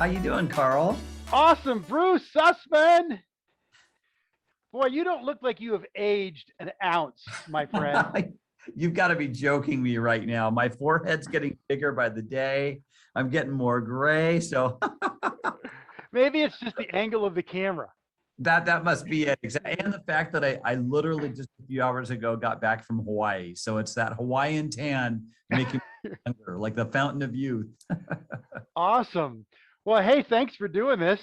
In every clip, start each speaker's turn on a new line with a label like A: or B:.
A: How you doing, Carl?
B: Awesome, Bruce Sussman. Boy, you don't look like you have aged an ounce, my friend.
A: You've got to be joking me right now. My forehead's getting bigger by the day. I'm getting more gray. So
B: Maybe it's just the angle of the camera.
A: that must be it. And the fact that I literally just a few hours ago got back from Hawaii. So it's that Hawaiian tan making me younger, like the fountain of youth.
B: Awesome. Well, hey, thanks for doing this.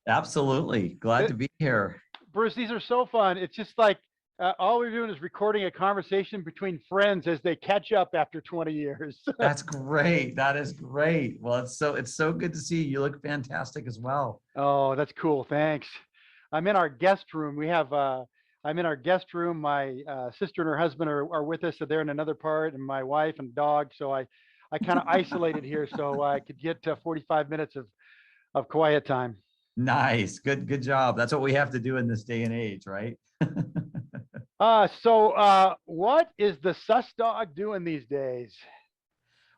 A: Absolutely. Glad to be here.
B: Bruce, these are so fun. It's just like all we're doing is recording a conversation between friends as they catch up after 20 years.
A: That's great. That is great. Well, it's so good to see you. You look fantastic as well.
B: Oh, that's cool. Thanks. I'm in our guest room. I'm in our guest room. My sister and her husband are with us. So they're in another part, and my wife and dog. So I kind of isolated here so I could get to 45 minutes of quiet time.
A: Nice. Good job. That's what we have to do in this day and age, right?
B: What is the Sussdog doing these days?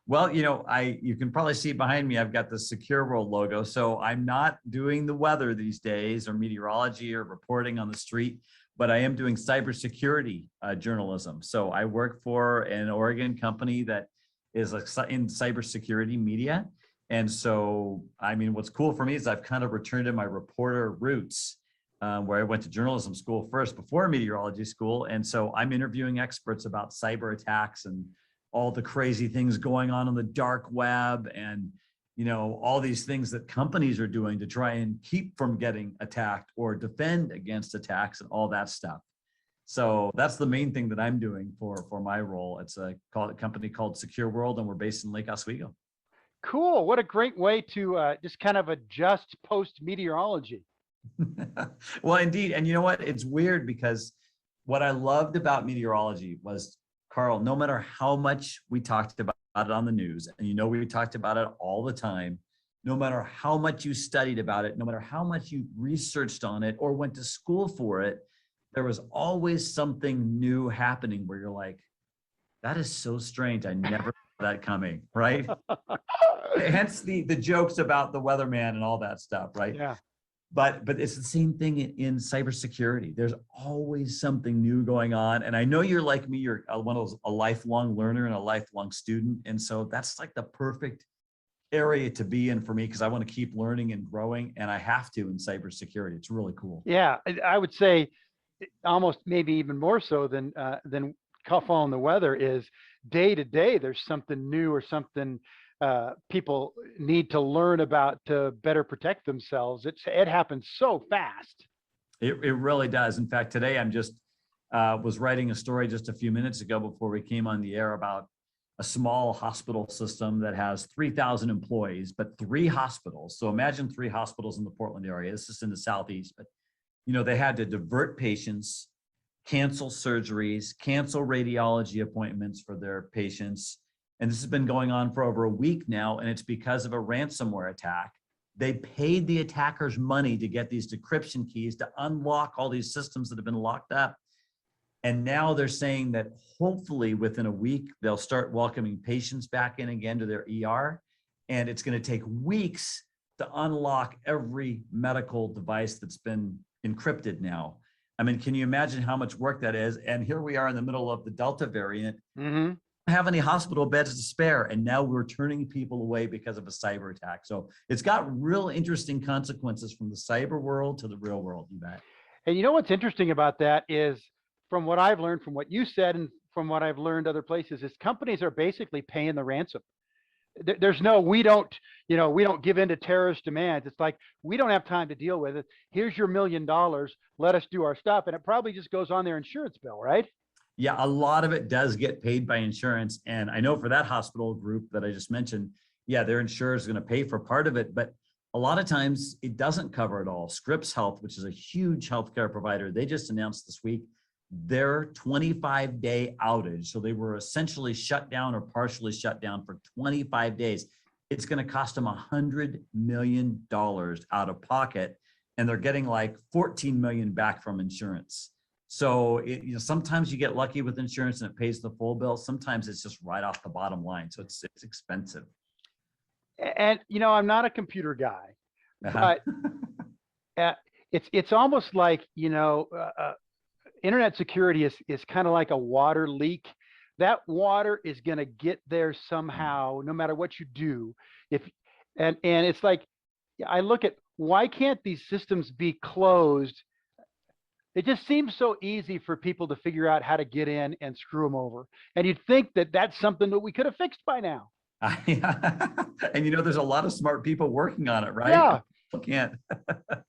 A: Well, you can probably see behind me, I've got the Secure World logo. So I'm not doing the weather these days or meteorology or reporting on the street, but I am doing cybersecurity journalism. So I work for an Oregon company that is in cybersecurity media. And so, I mean, what's cool for me is I've kind of returned to my reporter roots, where I went to journalism school first before meteorology school. And so I'm interviewing experts about cyber attacks and all the crazy things going on the dark web and, all these things that companies are doing to try and keep from getting attacked or defend against attacks and all that stuff. So that's the main thing that I'm doing for my role. It's a company called Secure World, and we're based in Lake Oswego.
B: Cool. What a great way to just kind of adjust post meteorology.
A: Well, indeed. And you know what? It's weird because what I loved about meteorology was, Carl, no matter how much we talked about it on the news, and we talked about it all the time, no matter how much you studied about it, no matter how much you researched on it or went to school for it, there was always something new happening where you're like, that is so strange. I never saw that coming, right? Hence the jokes about the weatherman and all that stuff, right?
B: Yeah.
A: But it's the same thing in cybersecurity. There's always something new going on. And I know you're like me, you're one of those, a lifelong learner and a lifelong student. And so that's like the perfect area to be in for me because I want to keep learning and growing, and I have to in cybersecurity. It's really cool.
B: Yeah, I would say almost maybe even more so than following the weather is day to day. There's something new or something people need to learn about to better protect themselves. It happens so fast.
A: It really does. In fact, today I'm just was writing a story just a few minutes ago before we came on the air about a small hospital system that has 3,000 employees, but 3 hospitals. So imagine 3 hospitals in the Portland area. This is in the Southeast, but they had to divert patients, cancel surgeries, cancel radiology appointments for their patients. And this has been going on for over a week now, and it's because of a ransomware attack. They paid the attackers money to get these decryption keys to unlock all these systems that have been locked up. And now they're saying that hopefully within a week, they'll start welcoming patients back in again to their ER. And it's going to take weeks to unlock every medical device that's been encrypted now. I mean, can you imagine how much work that is? And here we are in the middle of the Delta variant.
B: Mm-hmm.
A: Have any hospital beds to spare, and now we're turning people away because of a cyber attack. So it's got real interesting consequences from the cyber world to the real world. You bet.
B: And you know what's interesting about that is, from what I've learned, from what you said, and from what I've learned other places, is companies are basically paying the ransom. There's no, we don't give in to terrorist demands. It's like, we don't have time to deal with it. Here's your $1 million. Let us do our stuff. And it probably just goes on their insurance bill, right?
A: Yeah, a lot of it does get paid by insurance. And I know for that hospital group that I just mentioned, yeah, their insurer is going to pay for part of it, but a lot of times it doesn't cover it all. Scripps Health, which is a huge healthcare provider, they just announced this week their 25-day outage. So they were essentially shut down or partially shut down for 25 days. It's going to cost them $100 million out of pocket, and they're getting like 14 million back from insurance. So sometimes you get lucky with insurance and it pays the full bill. Sometimes it's just right off the bottom line. So it's expensive.
B: And I'm not a computer guy,
A: Uh-huh.
B: But it's almost like, internet security is kind of like a water leak. That water is going to get there somehow, no matter what you do. If and it's like, I look at, why can't these systems be closed? It just seems so easy for people to figure out how to get in and screw them over. And you'd think that that's something that we could have fixed by now.
A: And there's a lot of smart people working on it, right?
B: Yeah.
A: People can't.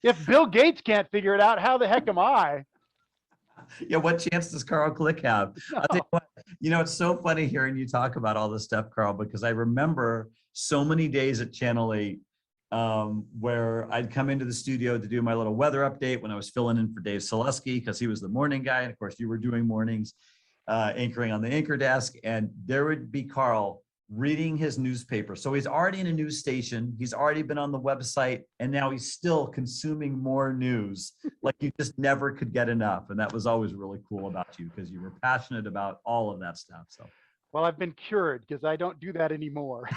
B: If Bill Gates can't figure it out, how the heck am I?
A: Yeah, what chance does Carl Click have?
B: No.
A: I'll tell you what, it's so funny hearing you talk about all this stuff, Carl, because I remember so many days at Channel 8 where I'd come into the studio to do my little weather update when I was filling in for Dave Salesky, because he was the morning guy. And of course, you were doing mornings, anchoring on the anchor desk. And there would be Carl reading his newspaper. So he's already in a news station. He's already been on the website, and now he's still consuming more news. Like you just never could get enough. And that was always really cool about you, because you were passionate about all of that stuff. So,
B: well, I've been cured, because I don't do that anymore.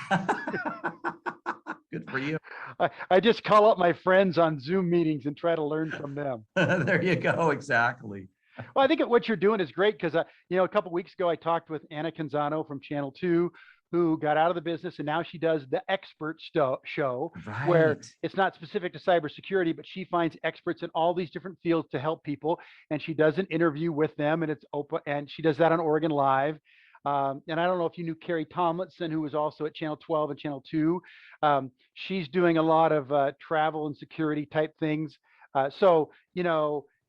A: Good for you.
B: I just call up my friends on Zoom meetings and try to learn from them.
A: There you go. Exactly.
B: Well, I think what you're doing is great, because, a couple of weeks ago, I talked with Anna Canzano from Channel 2, who got out of the business, and now she does the expert show,
A: Right.
B: where it's not specific to cybersecurity, but she finds experts in all these different fields to help people. And she does an interview with them, and it's open, and she does that on Oregon Live. And I don't know if you knew Carrie Tomlinson, who was also at Channel 12 and Channel 2. She's doing a lot of travel and security type things. So,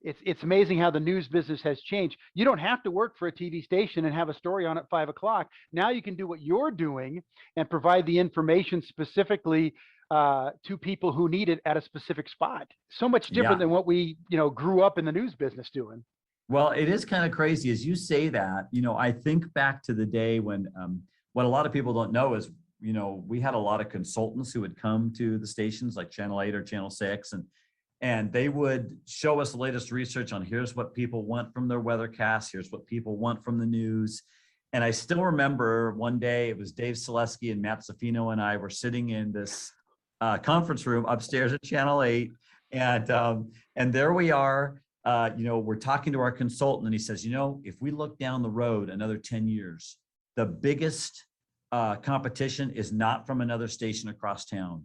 B: it's amazing how the news business has changed. You don't have to work for a TV station and have a story on at 5 o'clock. Now you can do what you're doing and provide the information specifically to people who need it at a specific spot. So much different than what we, grew up in the news business doing.
A: Well, it is kind of crazy as you say that. I think back to the day when what a lot of people don't know is, we had a lot of consultants who would come to the stations like Channel 8 or Channel 6, and they would show us the latest research on, here's what people want from their weathercast, here's what people want from the news. And I still remember one day, it was Dave Salesky and Matt Zaffino and I were sitting in this conference room upstairs at Channel 8. And there we are, we're talking to our consultant, and he says, if we look down the road another 10 years, the biggest competition is not from another station across town.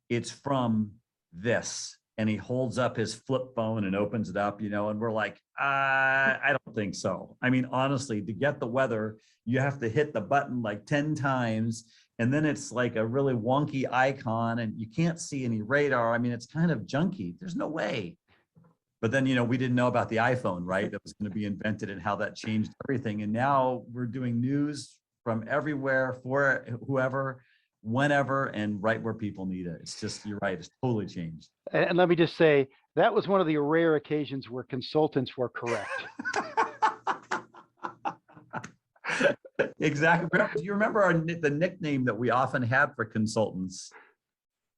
A: It's from this. And he holds up his flip phone and opens it up, and we're like, I don't think so. I mean, honestly, to get the weather, you have to hit the button like 10 times. And then it's like a really wonky icon, and you can't see any radar. I mean, it's kind of junky. There's no way. But then, we didn't know about the iPhone, right? That was going to be invented, and how that changed everything. And now we're doing news from everywhere for whoever, whenever, and right where people need it. It's just, you're right, it's totally changed.
B: And let me just say, that was one of the rare occasions where consultants were correct.
A: Exactly. Do you remember the nickname that we often had for consultants?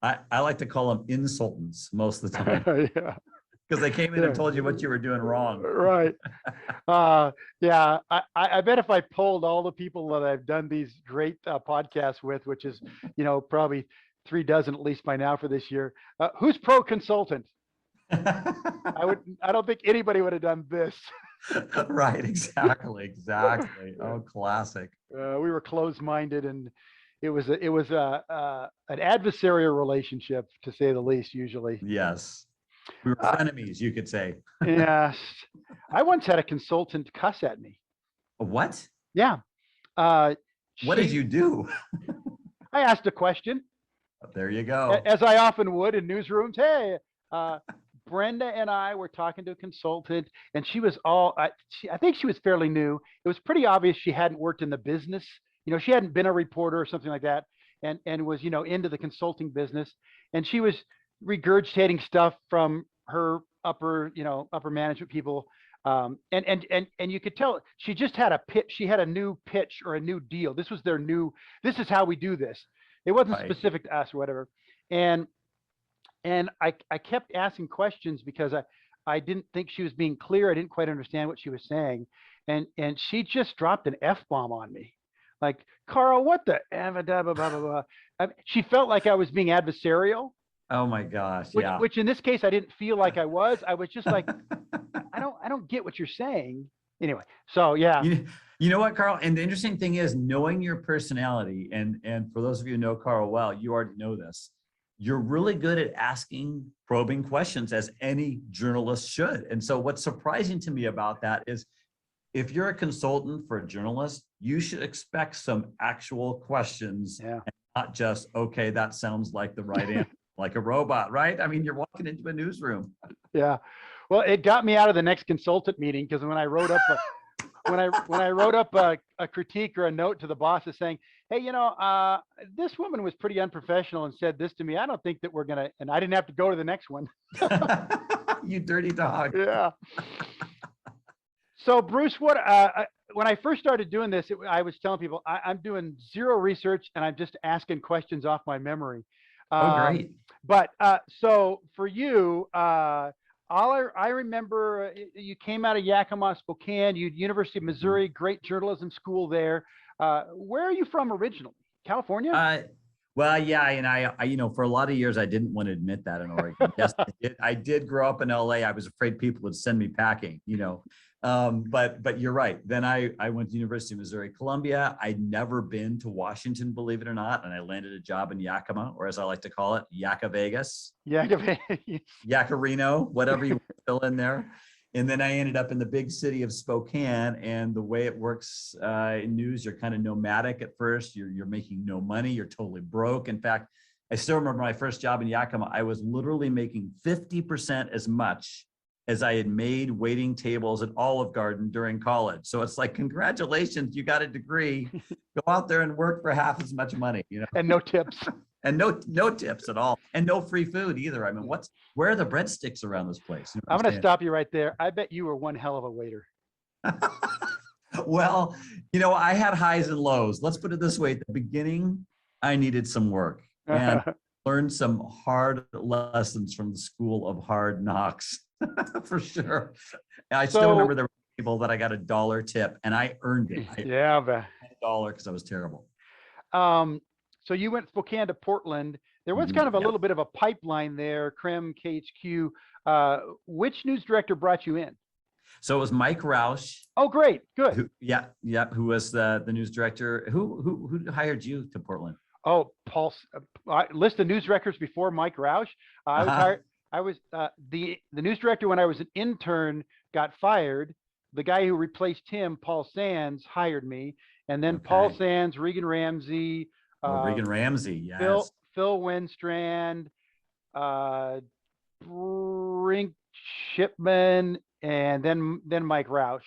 A: I like to call them insultants most of the time.
B: Yeah.
A: Because they came in and told you what you were doing wrong.
B: Right. Yeah. I bet if I polled all the people that I've done these great podcasts with, which is, probably 3 dozen at least by now for this year, who's pro consultant? I don't think anybody would have done this.
A: Right. Exactly. Oh, classic.
B: We were closed-minded, and it was an adversarial relationship, to say the least, usually.
A: Yes. We were frenemies, you could say.
B: Yes. I once had a consultant cuss at me.
A: What?
B: Yeah.
A: What did you do?
B: I asked a question.
A: There you go.
B: As I often would in newsrooms. Hey, Brenda and I were talking to a consultant, and she was I think she was fairly new. It was pretty obvious she hadn't worked in the business. She hadn't been a reporter or something like that, and was, into the consulting business. And she was regurgitating stuff from her upper management people. And you could tell she just had a pitch. She had a new pitch or a new deal. This was their new, this is how we do this. It wasn't specific to us or whatever. And I kept asking questions because I didn't think she was being clear. I didn't quite understand what she was saying. And she just dropped an F-bomb on me. Like, Carl, what the blah, blah, blah, blah. She felt like I was being adversarial.
A: Oh my gosh.
B: which,
A: Yeah.
B: which in this case, I didn't feel like I was. I was just like, I don't get what you're saying. Anyway, so yeah.
A: You know what, Carl? And the interesting thing is knowing your personality, and for those of you who know Carl well, you already know this. You're really good at asking probing questions, as any journalist should. And so what's surprising to me about that is if you're a consultant for a journalist, you should expect some actual questions,
B: Yeah.
A: and not just, okay, that sounds like the right answer, like a robot, right? I mean, you're walking into a newsroom.
B: Yeah. Well, it got me out of the next consultant meeting because when I wrote up when I wrote up a critique or a note to the bosses saying, "Hey, this woman was pretty unprofessional and said this to me. I don't think that we're gonna," and I didn't have to go to the next one.
A: You dirty dog.
B: Yeah. So Bruce, when I first started doing this, I was telling people I'm doing zero research and I'm just asking questions off my memory.
A: Oh,
B: Um,
A: great.
B: but so for you, I remember you came out of Yakima, Spokane, University of Missouri, great journalism school there. Where are you from originally? California?
A: Well, yeah, and for a lot of years, I didn't want to admit that in Oregon. Yes, I did grow up in LA. I was afraid people would send me packing, but you're right. Then I went to University of Missouri, Columbia. I'd never been to Washington, believe it or not, and I landed a job in Yakima, or as I like to call it, Yaka Vegas, Yaka Reno, whatever you fill in there. And then I ended up in the big city of Spokane. And the way it works in news, you're kind of nomadic at first. You're making no money. You're totally broke. In fact, I still remember my first job in Yakima. I was literally making 50% as much as I had made waiting tables at Olive Garden during college. So it's like, congratulations, you got a degree. Go out there and work for half as much money,
B: And no tips.
A: And no tips at all, and no free food either. I mean, where are the breadsticks around this place?
B: I'm going to stop you right there. I bet you were one hell of a waiter.
A: Well, I had highs and lows. Let's put it this way: at the beginning, I needed some work and learned some hard lessons from the school of hard knocks, for sure. I still remember there were people that I got $1 tip, and I earned it.
B: Yeah, but
A: $1 because I was terrible.
B: So you went Spokane to Portland. There was kind of a little bit of a pipeline there, Krem, KHQ. Which news director brought you in?
A: So it was Mike Roush.
B: Oh, great. Good.
A: Who was the news director? Who hired you to Portland?
B: Oh, Paul, list of news directors before Mike Roush. I was hired. I was the news director when I was an intern, got fired. The guy who replaced him, Paul Sands, hired me. And then Paul Sands, Regan Ramsey,
A: Regan Ramsey, yes.
B: Phil Winstrand, Brink Shipman, and then Mike Roush.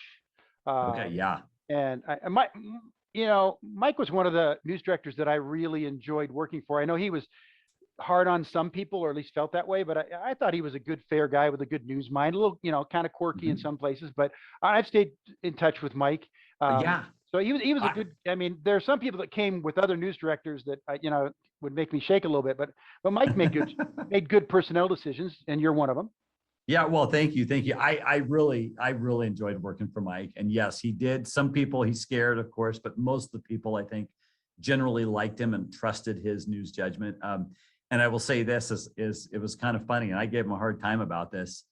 B: And Mike was one of the news directors that I really enjoyed working for. I know he was hard on some people, or at least felt that way, but I thought he was a good, fair guy with a good news mind, a little, kind of quirky in some places, but I've stayed in touch with Mike. So he was a good, I mean, there are some people that came with other news directors that, would make me shake a little bit, but Mike made good personnel decisions, and you're one of them.
A: Yeah, well, thank you. I really enjoyed working for Mike, and yes, he did. Some people he scared, of course, but most of the people I think generally liked him and trusted his news judgment. And I will say this is it was kind of funny, and I gave him a hard time about this,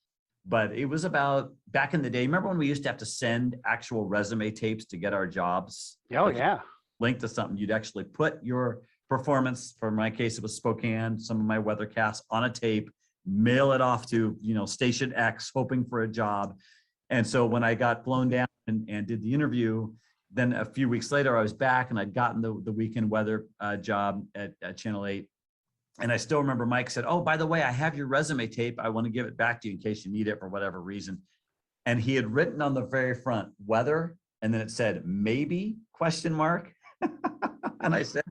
A: but it was about back in the day. Remember when we used to have to send actual resume tapes to get our jobs?
B: Oh, yeah.
A: Linked to something. You'd actually put your performance, for my case, it was Spokane, some of my weathercasts on a tape, mail it off to, Station X, hoping for a job. And so when I got flown down and did the interview, then a few weeks later, I was back and I'd gotten the weekend weather job at Channel 8. And I still remember Mike said, "Oh, by the way, I have your resume tape. I want to give it back to you in case you need it for whatever reason." And he had written on the very front, weather, and then it said, "maybe?" ? And I said,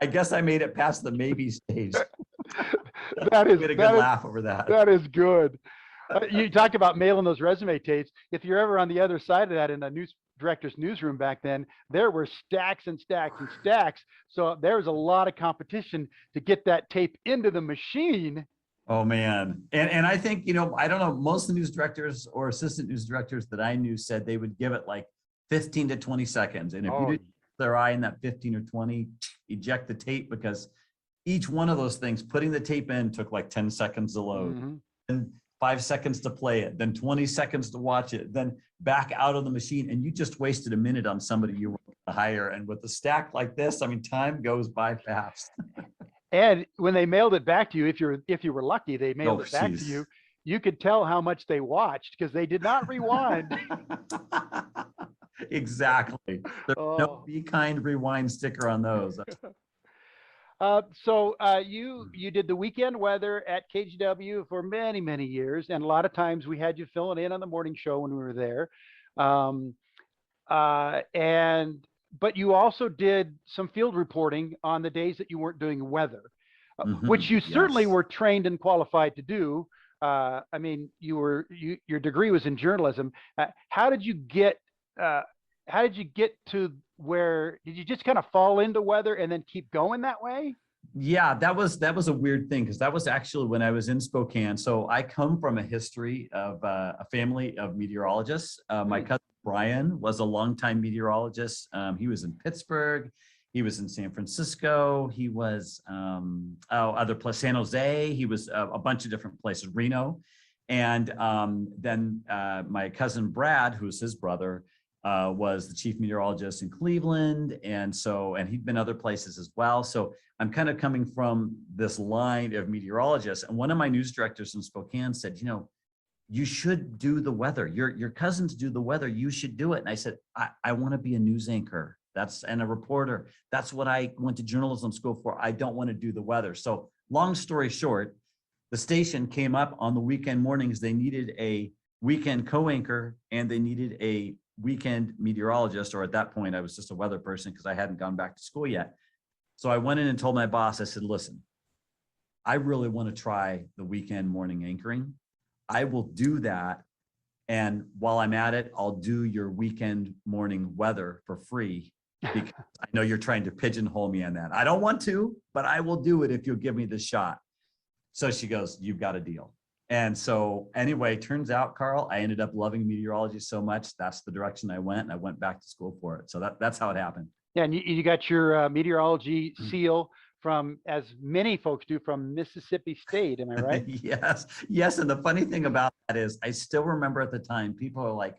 A: "I guess I made it past the maybe stage."
B: That is
A: a good laugh over that.
B: That is good. You talked about mailing those resume tapes. If you're ever on the other side of that in a news director's newsroom back then, there were stacks and stacks and stacks. So there was a lot of competition to get that tape into the machine.
A: Oh man. And I think, I don't know, most of the news directors or assistant news directors that I knew said they would give it like 15 to 20 seconds. And if you didn't their eye in that 15 or 20, eject the tape, because each one of those things, putting the tape in took like 10 seconds to load, and 5 seconds to play it, then 20 seconds to watch it, then back out of the machine. And you just wasted a minute on somebody you were going to hire. And with a stack like this, I mean, time goes by fast.
B: And when they mailed it back to you, if you were lucky, they mailed it back to you. You could tell how much they watched because they did not rewind.
A: Exactly. There's no Be Kind rewind sticker on those.
B: So you did the weekend weather at KGW for many, many years. And a lot of times we had you filling in on the morning show when we were there. But you also did some field reporting on the days that you weren't doing weather, which you certainly were trained and qualified to do. I mean, your degree was in journalism. How did you get to where, did you just kind of fall into weather and then keep going that way?
A: Yeah, that was a weird thing, because that was actually when I was in Spokane. So I come from a history of a family of meteorologists. My cousin Brian was a longtime meteorologist. He was in Pittsburgh. He was in San Francisco. He was other place, San Jose. He was a bunch of different places, Reno. And then my cousin Brad, who's his brother, was the chief meteorologist in Cleveland. And he'd been other places as well. So I'm kind of coming from this line of meteorologists. And one of my news directors in Spokane said, you should do the weather. Your cousins do the weather. You should do it. And I said, I want to be a news anchor. And a reporter. That's what I went to journalism school for. I don't want to do the weather. So long story short, the station came up on the weekend mornings. They needed a weekend co-anchor and they needed a weekend meteorologist, or at that point I was just a weather person because I hadn't gone back to school yet. So I went in and told my boss, I said, listen, I really want to try the weekend morning anchoring. I will do that. And while I'm at it, I'll do your weekend morning weather for free, because I know you're trying to pigeonhole me on that. I don't want to, but I will do it if you'll give me the shot. So she goes, you've got a deal. And so anyway, turns out, Carl, I ended up loving meteorology so much. That's the direction I went. And I went back to school for it. So that's how it happened.
B: Yeah, and you got your meteorology seal from, as many folks do, from Mississippi State. Am I right?
A: Yes. And the funny thing about that is I still remember at the time, people are like,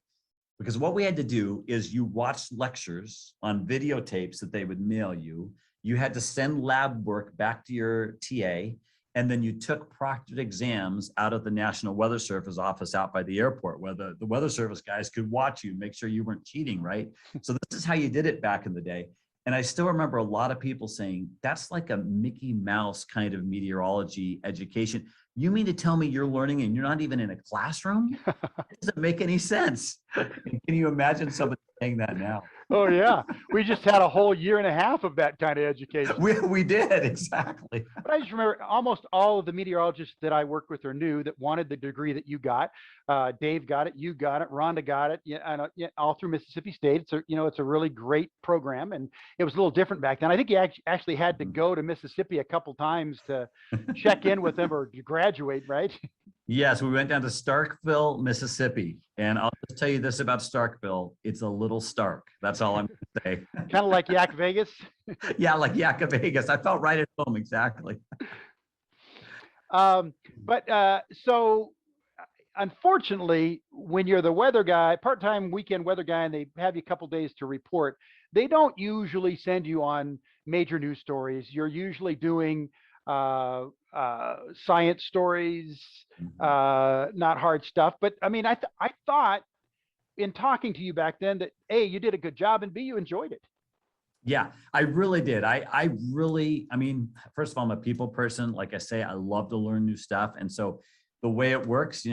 A: because what we had to do is you watched lectures on videotapes that they would mail you. You had to send lab work back to your TA. And then you took proctored exams out of the National Weather Service office out by the airport, where the Weather Service guys could watch you, make sure you weren't cheating, right? So this is how you did it back in the day. And I still remember a lot of people saying, that's like a Mickey Mouse kind of meteorology education. You mean to tell me you're learning and you're not even in a classroom? It doesn't make any sense. Can you imagine somebody saying that now?
B: Oh yeah, we just had a whole year and a half of that kind of education.
A: We did, exactly.
B: But I just remember almost all of the meteorologists that I worked with or knew that wanted the degree that you got. Dave got it, you got it, Rhonda got it. All through Mississippi State. It's a really great program, and it was a little different back then. I think you actually had to go to Mississippi a couple times to check in with them or to graduate, right?
A: Yes, we went down to Starkville, Mississippi. And I'll just tell you this about Starkville. It's a little stark. That's all I'm going to say.
B: Kind of like Yak Vegas?
A: Yeah, like Yak Vegas. I felt right at home, exactly.
B: So unfortunately, when you're the weather guy, part-time weekend weather guy, and they have you a couple days to report, they don't usually send you on major news stories. You're usually doing science stories, not hard stuff. But I mean, I thought in talking to you back then that A, you did a good job, and B, you enjoyed it.
A: Yeah, I really did. I mean, first of all, I'm a people person. Like I say, I love to learn new stuff. And so the way it works,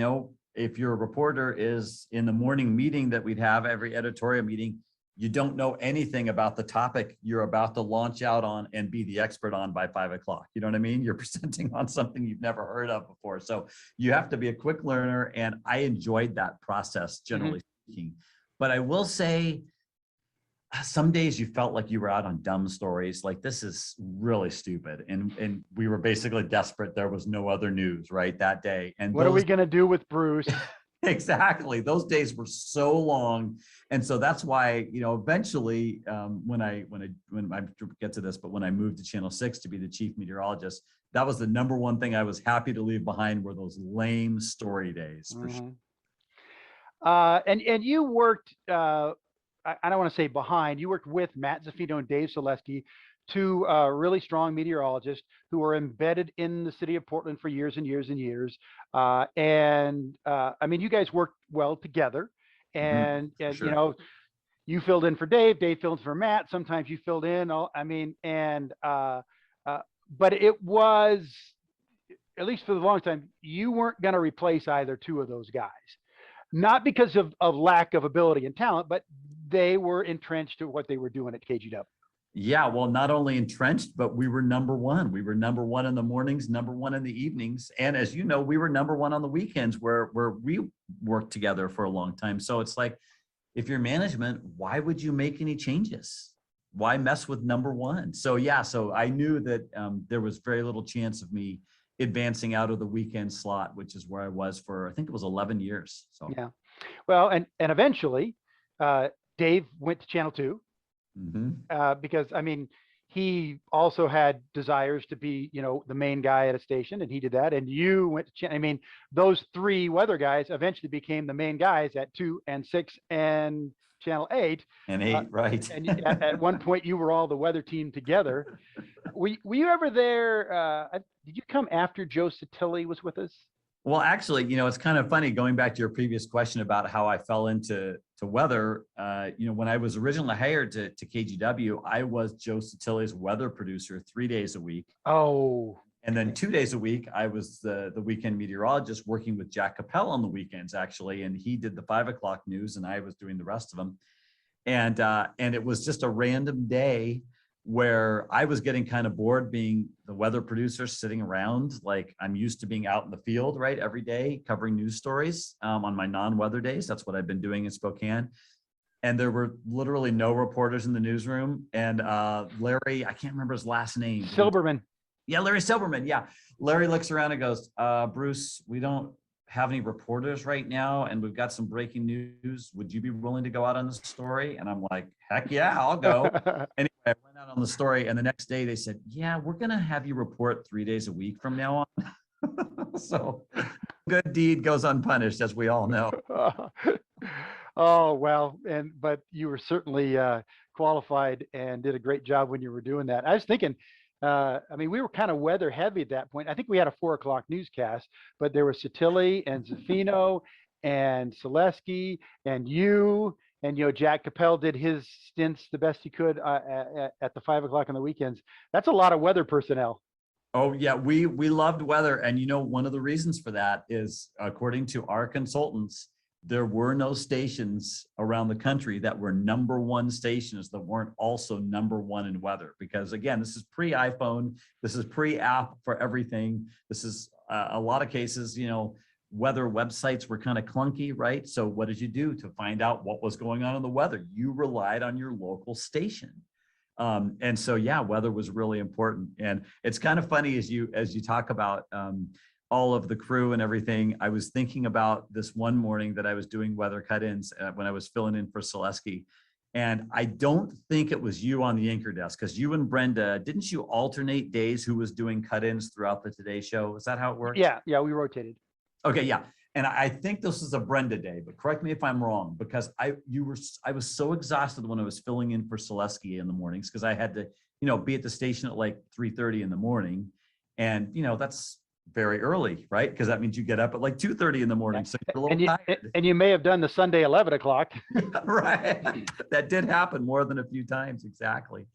A: if your reporter is in the morning meeting that we'd have, every editorial meeting, you don't know anything about the topic you're about to launch out on and be the expert on by 5 o'clock. You know what I mean? You're presenting on something you've never heard of before. So you have to be a quick learner. And I enjoyed that process, generally speaking. But I will say, some days you felt like you were out on dumb stories. Like, this is really stupid. And we were basically desperate. There was no other news, right, that day. And
B: what are we going to do with Bruce?
A: Exactly. Those days were so long. And so that's why, eventually, when I get to this, but when I moved to Channel 6 to be the chief meteorologist, that was the number one thing I was happy to leave behind, were those lame story days for sure.
B: And you worked, I don't want to say behind, you worked with Matt Zaffino and Dave Salesky, two really strong meteorologists who were embedded in the city of Portland for years and years and years. I mean, you guys worked well together, and
A: Sure.
B: you filled in for Dave, Dave filled in for Matt. Sometimes you filled in. But it was, at least for the long time, you weren't going to replace either two of those guys. Not because of lack of ability and talent, but they were entrenched at what they were doing at KGW.
A: Yeah, well, not only entrenched, but we were number one. We were number one in the mornings, number one in the evenings. And as you know, we were number one on the weekends where we worked together for a long time. So it's like, if you're management, why would you make any changes? Why mess with number one? So yeah, so I knew that there was very little chance of me advancing out of the weekend slot, which is where I was for, I think it was 11 years. So
B: yeah, well, and eventually Dave went to Channel 2 because I mean, he also had desires to be, the main guy at a station, and he did that. And you went to Channel. I mean, those three weather guys eventually became the main guys at 2 and 6 and Channel 8.
A: And 8, right.
B: And at one point, you were all the weather team together. Were you ever there? Did you come after Joe Satilli was with us?
A: Well, actually, it's kind of funny going back to your previous question about how I fell into weather. When I was originally hired to KGW, I was Joe Satilli's weather producer 3 days a week.
B: Oh.
A: And then 2 days a week, I was the weekend meteorologist working with Jack Capel on the weekends, actually. And he did the 5 o'clock news and I was doing the rest of them. And it was just a random day where I was getting kind of bored being the weather producer, sitting around. Like, I'm used to being out in the field, right, every day covering news stories on my non-weather days. That's what I've been doing in Spokane. And there were literally no reporters in the newsroom. And Larry, I can't remember his last name.
B: Silberman.
A: Yeah, Larry Silberman. Yeah. Larry looks around and goes, Bruce, we don't have any reporters right now, and we've got some breaking news. Would you be willing to go out on the story? And I'm like, heck yeah, I'll go. Anyway, I went out on the story, and the next day they said, yeah, we're going to have you report 3 days a week from now on. So good deed goes unpunished, as we all know.
B: Oh, well, but you were certainly qualified and did a great job when you were doing that. I was thinking, I mean, we were kind of weather heavy at that point. I think we had a 4 o'clock newscast, but there was Satilli and Zaffino and Salesky and you, and, Jack Capel did his stints the best he could at the 5 o'clock on the weekends. That's a lot of weather personnel.
A: Oh yeah, we loved weather. And one of the reasons for that is, according to our consultants, there were no stations around the country that were number one stations that weren't also number one in weather. Because again, this is pre-iPhone, this is pre-app for everything. This is a lot of cases, weather websites were kind of clunky, right? So what did you do to find out what was going on in the weather? You relied on your local station. And so, yeah, weather was really important. And it's kind of funny as you talk about all of the crew and everything. I was thinking about this one morning that I was doing weather cut-ins when I was filling in for Salesky. And I don't think it was you on the anchor desk, because you and Brenda, didn't you alternate days who was doing cut-ins throughout the Today Show? Is that how it worked?
B: Yeah, we rotated.
A: Okay, yeah. And I think this is a Brenda day, but correct me if I'm wrong, because I was so exhausted when I was filling in for Salesky in the mornings, because I had to, be at the station at like 3:30 in the morning. And, that's very early, right? Because that means you get up at like 2:30 in the morning. So you're a little tired.
B: And you may have done the Sunday 11 o'clock.
A: Right. That did happen more than a few times. Exactly.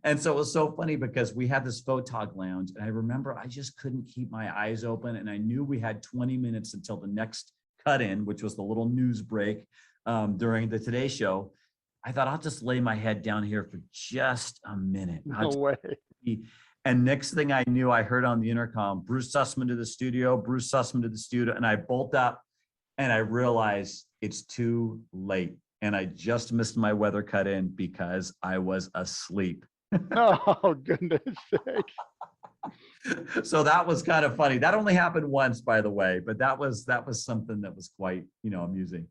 A: And so it was so funny because we had this photog lounge, and I remember I just couldn't keep my eyes open. And I knew we had 20 minutes until the next cut in, which was the little news break during the Today Show. I thought, I'll just lay my head down here for just a minute.
B: No way.
A: And next thing I knew, I heard on the intercom, Bruce Sussman to the studio, Bruce Sussman to the studio. And I bolt up and I realized it's too late. And I just missed my weather cut in because I was asleep.
B: Oh, goodness sake.
A: So that was kind of funny. That only happened once, by the way, but that was something that was quite, amusing.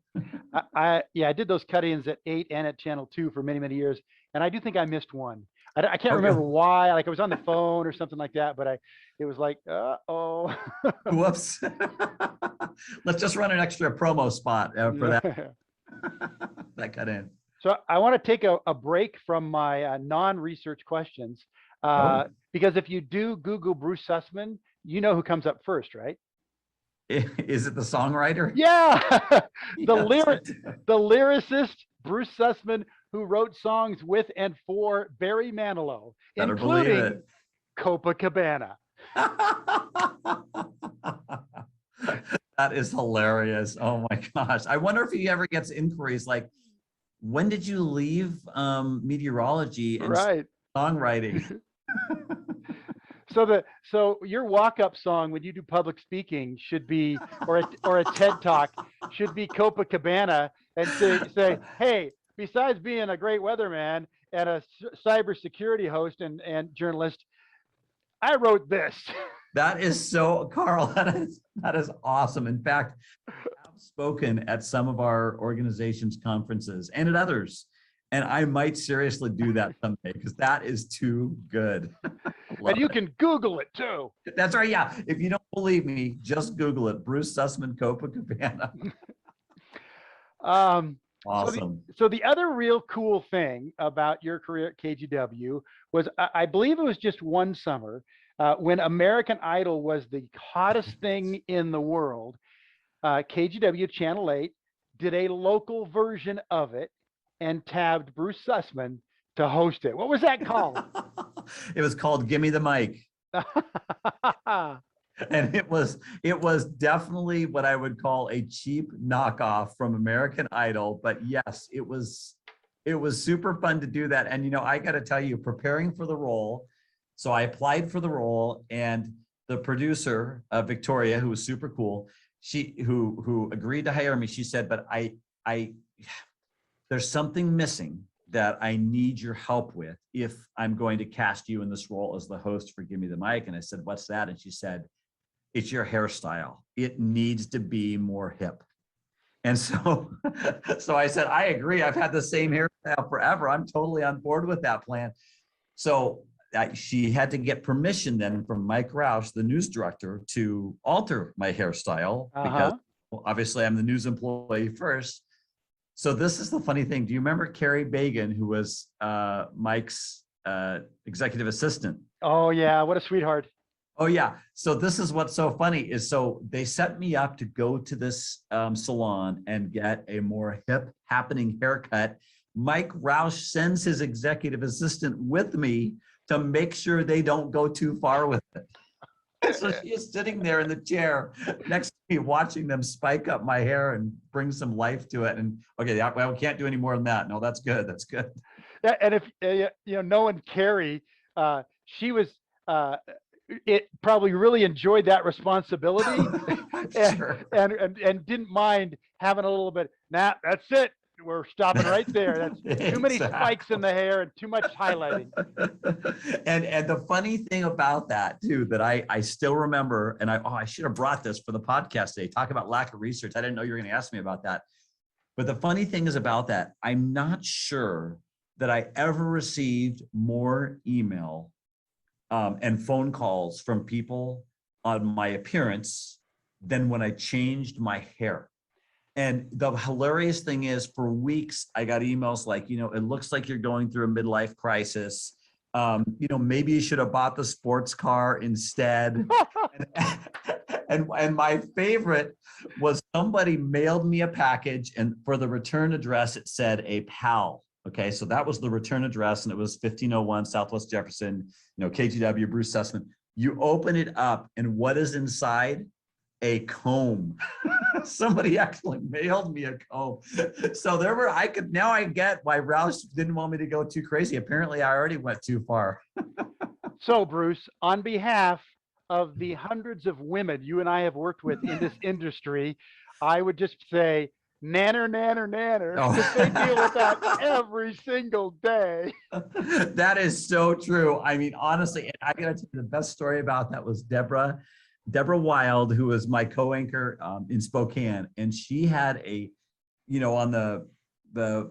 B: I did those cut-ins at 8 and at Channel 2 for many, many years, and I do think I missed one. I can't remember why. Like I was on the phone or something like that, but it was like, oh.
A: Whoops. Let's just run an extra promo spot for that. That cut in.
B: So I want to take a break from my non-research questions because if you do Google Bruce Sussman, you know who comes up first, right?
A: Is it the songwriter?
B: Yeah,
A: Yes,
B: the lyricist Bruce Sussman, who wrote songs with and for Barry Manilow, including Copacabana.
A: That is hilarious. Oh my gosh. I wonder if he ever gets inquiries like, when did you leave meteorology and songwriting?
B: So your walk-up song when you do public speaking should be, or a TED talk should be Copacabana, and say, hey, besides being a great weatherman and a cybersecurity host and journalist, I wrote this.
A: That is so, Carl, that is awesome. In fact, I've spoken at some of our organization's conferences and at others, and I might seriously do that someday because that is too good.
B: And you can Google it too.
A: That's right. Yeah. If you don't believe me, just Google it. Bruce Sussman, Copacabana. Awesome.
B: So the other real cool thing about your career at KGW was, I believe it was just one summer when American Idol was the hottest thing in the world. KGW Channel 8 did a local version of it and tabbed Bruce Sussman to host it. What was that called?
A: It was called Gimme the Mic. And it was definitely what I would call a cheap knockoff from American Idol. But yes, it was super fun to do that. And, I got to tell you, preparing for the role. So I applied for the role, and the producer, Victoria, who was super cool, who agreed to hire me, she said, but there's something missing that I need your help with if I'm going to cast you in this role as the host for Give Me the Mic. And I said, what's that? And she said, it's your hairstyle. It needs to be more hip. And so I said, I agree. I've had the same hairstyle forever. I'm totally on board with that plan. So she had to get permission then from Mike Roush, the news director, to alter my hairstyle because obviously I'm the news employee first. So this is the funny thing. Do you remember Carrie Bagan, who was Mike's executive assistant?
B: Oh yeah, what a sweetheart.
A: Oh yeah. So this is what's so funny is, so they set me up to go to this salon and get a more hip happening haircut. Mike Roush sends his executive assistant with me to make sure they don't go too far with it. So she is sitting there in the chair next to me, watching them spike up my hair and bring some life to it. And okay, well, we can't do any more than that. No, that's good. That's good.
B: Yeah, and if knowing Carrie, she was it probably really enjoyed that responsibility, and didn't mind having a little bit. Nah, that's it. We're stopping right there. That's too many spikes in the hair and too much highlighting.
A: And the funny thing about that too, that I still remember, and I should have brought this for the podcast today. Talk about lack of research. I didn't know you were going to ask me about that. But the funny thing is about that, I'm not sure that I ever received more email and phone calls from people on my appearance than when I changed my hair. And the hilarious thing is, for weeks, I got emails like, it looks like you're going through a midlife crisis. Maybe you should have bought the sports car instead. And my favorite was somebody mailed me a package, and for the return address, it said a pal. Okay, so that was the return address, and it was 1501 Southwest Jefferson, KGW, Bruce Sussman. You open it up, and what is inside? A comb. Somebody actually mailed me a comb. So now I get why Roush didn't want me to go too crazy. Apparently I already went too far.
B: So Bruce, on behalf of the hundreds of women you and I have worked with in this industry, I would just say, nanner, nanner, nanner.
A: Oh.
B: They deal with that every single day.
A: That is so true. I mean, honestly, I gotta tell you, the best story about that was Deborah Wild, who was my co-anchor in Spokane, and she had on the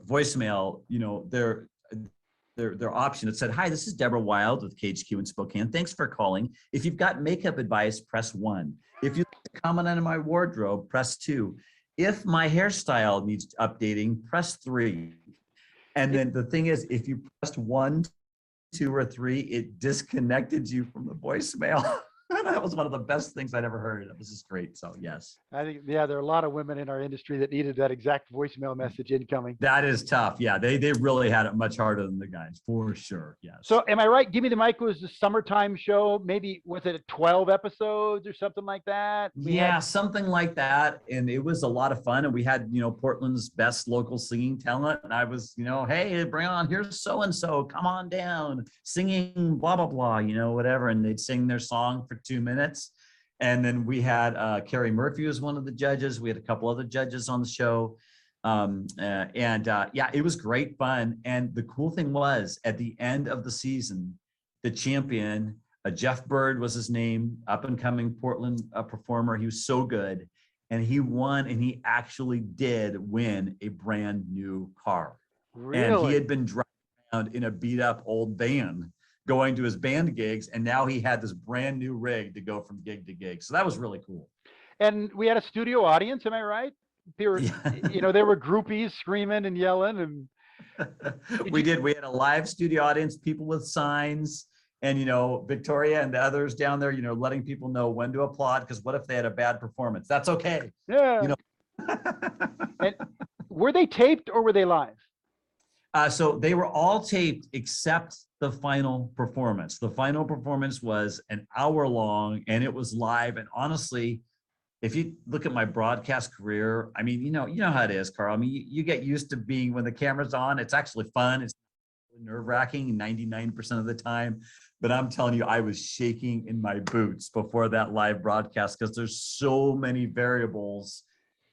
A: voicemail, their option. It said, "Hi, this is Deborah Wild with KHQ in Spokane. Thanks for calling. If you've got makeup advice, press 1. If you'd like to comment on my wardrobe, press 2. If my hairstyle needs updating, press 3." And then the thing is, if you pressed 1, 2, or 3, it disconnected you from the voicemail. That was one of the best things I'd ever heard. That was just great. So yes.
B: I think, yeah, there are a lot of women in our industry that needed that exact voicemail message incoming.
A: That is tough. Yeah, they really had it much harder than the guys, for sure. Yes.
B: So am I right? Give Me the Mic was the summertime show. Maybe was it 12 episodes or something like that?
A: Something like that. And it was a lot of fun. And we had, Portland's best local singing talent. And I was, hey, bring on, here's so-and-so, come on down, singing blah, blah, blah, whatever. And they'd sing their song for 2 minutes. And then we had Carrie Murphy was one of the judges. We had a couple other judges on the show. It was great fun. And the cool thing was, at the end of the season, the champion, Jeff Bird was his name, up and coming Portland performer. He was so good, and he won, and he actually did win a brand new car.
B: Really?
A: And he had been driving around in a beat up old van going to his band gigs, and now he had this brand new rig to go from gig to gig. So that was really cool.
B: And we had a studio audience, am I right? There were, there were groupies screaming and yelling, and
A: we had a live studio audience, people with signs, and Victoria and the others down there, letting people know when to applaud, because what if they had a bad performance? That's okay.
B: Yeah. And were they taped or were they live?
A: So they were all taped except the final performance. The final performance was an hour long, and it was live. And honestly, if you look at my broadcast career, I mean, you know how it is, Carl. I mean, you get used to being, when the camera's on, it's actually fun. It's nerve-wracking 99% of the time. But I'm telling you, I was shaking in my boots before that live broadcast, because there's so many variables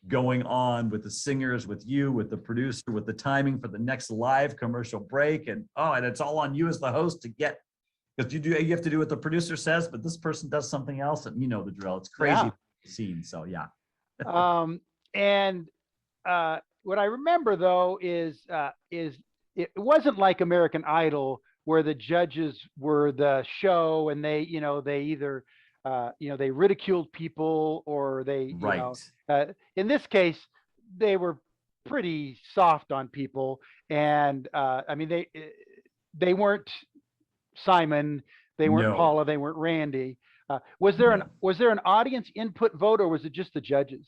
A: going on with the singers, with you, with the producer, with the timing for the next live commercial break. And it's all on you as the host to get, because you have to do what the producer says, but this person does something else, and the drill. It's crazy scene. So yeah.
B: What I remember though is it wasn't like American Idol, where the judges were the show, and they either they ridiculed people, or they in this case they were pretty soft on people. And I mean, they weren't Simon, they weren't Paula, they weren't Randy. Was there an audience input vote, or was it just the judges?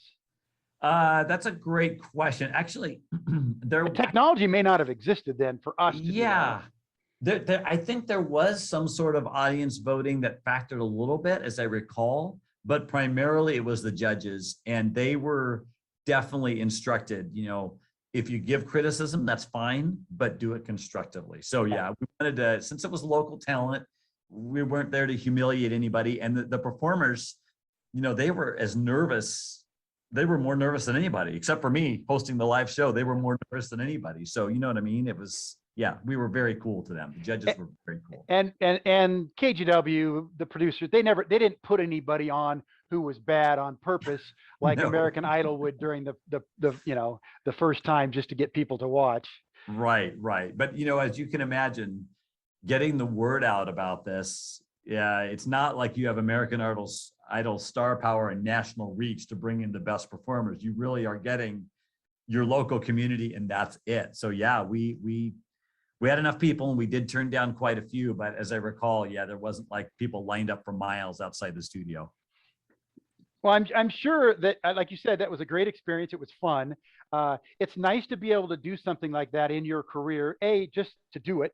A: That's a great question. Actually,
B: the technology may not have existed then for us to do that.
A: I think there was some sort of audience voting that factored a little bit, as I recall, but primarily it was the judges, and they were definitely instructed, if you give criticism, that's fine, but do it constructively. So yeah, we wanted to, since it was local talent, we weren't there to humiliate anybody. And the performers, they were as nervous. They were more nervous than anybody, except for me hosting the live show. They were more nervous than anybody. So you know what I mean? It was, we were very cool to them. The judges were very cool.
B: And KGW, the producer, they didn't put anybody on who was bad on purpose, like American Idol would during the first time, just to get people to watch.
A: Right. But as you can imagine, getting the word out about this, it's not like you have American Idol star power and national reach to bring in the best performers. You really are getting your local community, and that's it. So we had enough people, and we did turn down quite a few, but as I recall, there wasn't like people lined up for miles outside the studio.
B: Well, I'm sure that, like you said, that was a great experience. It was fun. It's nice to be able to do something like that in your career, just to do it.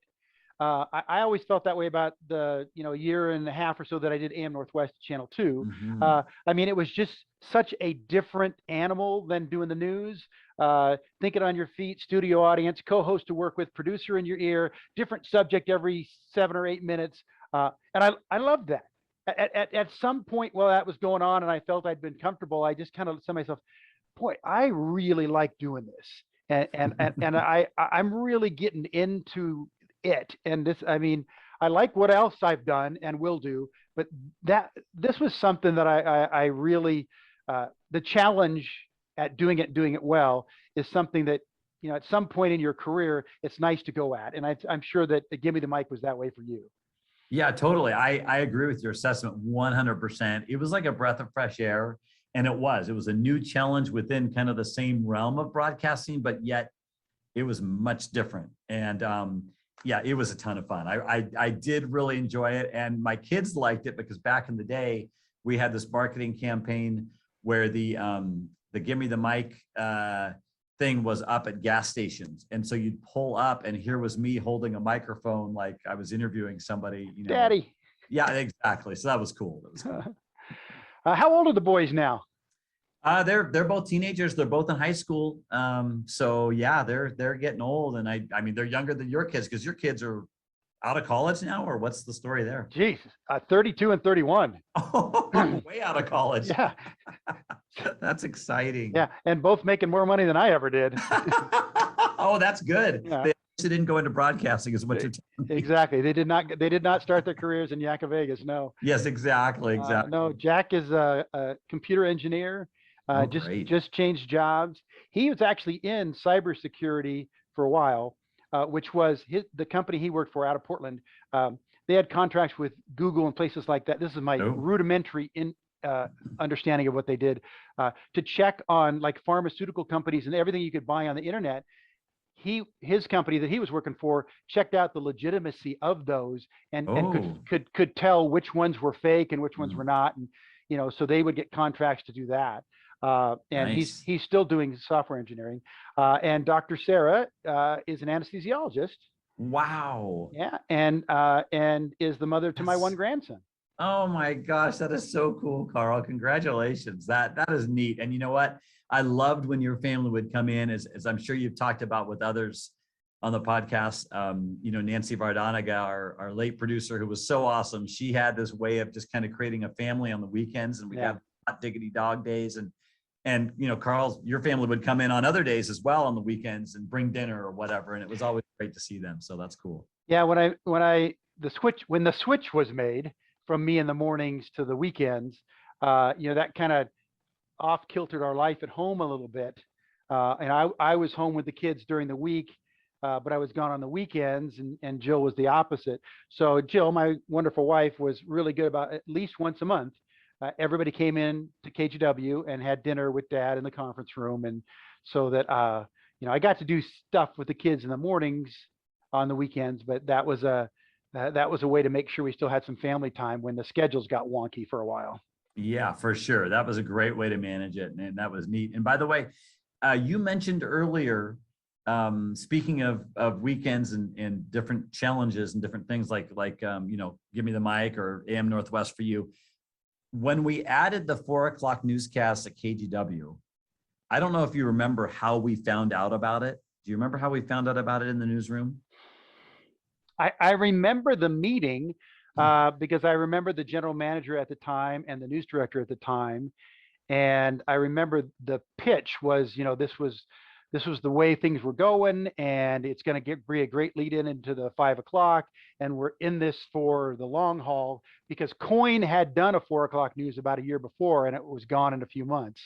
B: I always felt that way about the year and a half or so that I did AM Northwest Channel 2.
A: Mm-hmm.
B: I mean, it was just such a different animal than doing the news. Thinking on your feet, studio audience, co-host to work with, producer in your ear, different subject every 7 or 8 minutes. And I loved that. At some point while that was going on, and I felt I'd been comfortable, I just kind of said to myself, boy, I really like doing this. And I'm really getting into it. And this, I mean, I like what else I've done and will do, but this was something that I really, the challenge at doing it well is something that, at some point in your career, it's nice to go at. And I'm sure that Give Me the Mic was that way for you.
A: Yeah, totally. I agree with your assessment 100%. It was like a breath of fresh air. And it was a new challenge within kind of the same realm of broadcasting, but yet it was much different. And yeah, it was a ton of fun. I did really enjoy it. And my kids liked it because back in the day, we had this marketing campaign where the Give Me the Mic thing was up at gas stations. And so you'd pull up and here was me holding a microphone like I was interviewing somebody,
B: Daddy.
A: Yeah, exactly. So that was cool. That was cool.
B: How old are the boys now?
A: They're both teenagers. They're both in high school. So yeah, they're getting old, and I mean they're younger than your kids because your kids are out of college now, or what's the story there?
B: Jeez, 32 and 31.
A: Oh, way out of college.
B: Yeah,
A: that's exciting.
B: Yeah, and both making more money than I ever did.
A: Oh, that's good.
B: Yeah.
A: They actually didn't go into broadcasting, is what you're telling me.
B: Exactly. They did not start their careers in Yakka Vegas. No.
A: Yes, exactly.
B: No, Jack is a computer engineer. Just changed jobs. He was actually in cybersecurity for a while, which was the company he worked for out of Portland. They had contracts with Google and places like that. This is my rudimentary understanding of what they did, to check on like pharmaceutical companies and everything you could buy on the internet. His company that he was working for checked out the legitimacy of those and could tell which ones were fake and which ones were not, and so they would get contracts to do that. And nice. he's still doing software engineering. And Dr. Sarah is an anesthesiologist.
A: Wow.
B: Yeah, and is the mother to my one grandson.
A: Oh my gosh, that is so cool, Carl. Congratulations. That is neat. And you know what? I loved when your family would come in, as I'm sure you've talked about with others on the podcast. Nancy Vardanaga, our late producer, who was so awesome. She had this way of just kind of creating a family on the weekends, and we'd have hot diggity dog days. And Carl, your family would come in on other days as well on the weekends and bring dinner or whatever. And it was always great to see them. So that's cool.
B: Yeah. When the switch was made from me in the mornings to the weekends, that kind of off kiltered our life at home a little bit. And I was home with the kids during the week, but I was gone on the weekends, and Jill was the opposite. So Jill, my wonderful wife, was really good about at least once a month. Everybody came in to KGW and had dinner with Dad in the conference room. And so that, I got to do stuff with the kids in the mornings on the weekends, but that was a way to make sure we still had some family time when the schedules got wonky for a while.
A: Yeah, for sure. That was a great way to manage it. And that was neat. And by the way, you mentioned earlier, speaking of weekends and different challenges and different things like Give Me the Mic or AM Northwest for you. When we added the 4 o'clock newscast at KGW, I don't know if you remember how we found out about it. Do you remember how we found out about it in the newsroom?
B: I remember the meeting because I remember the general manager at the time and the news director at the time. And I remember the pitch was, this was the way things were going, and it's going to be a great lead into the 5 o'clock. And we're in this for the long haul, because KOIN had done a 4 o'clock news about a year before, and it was gone in a few months.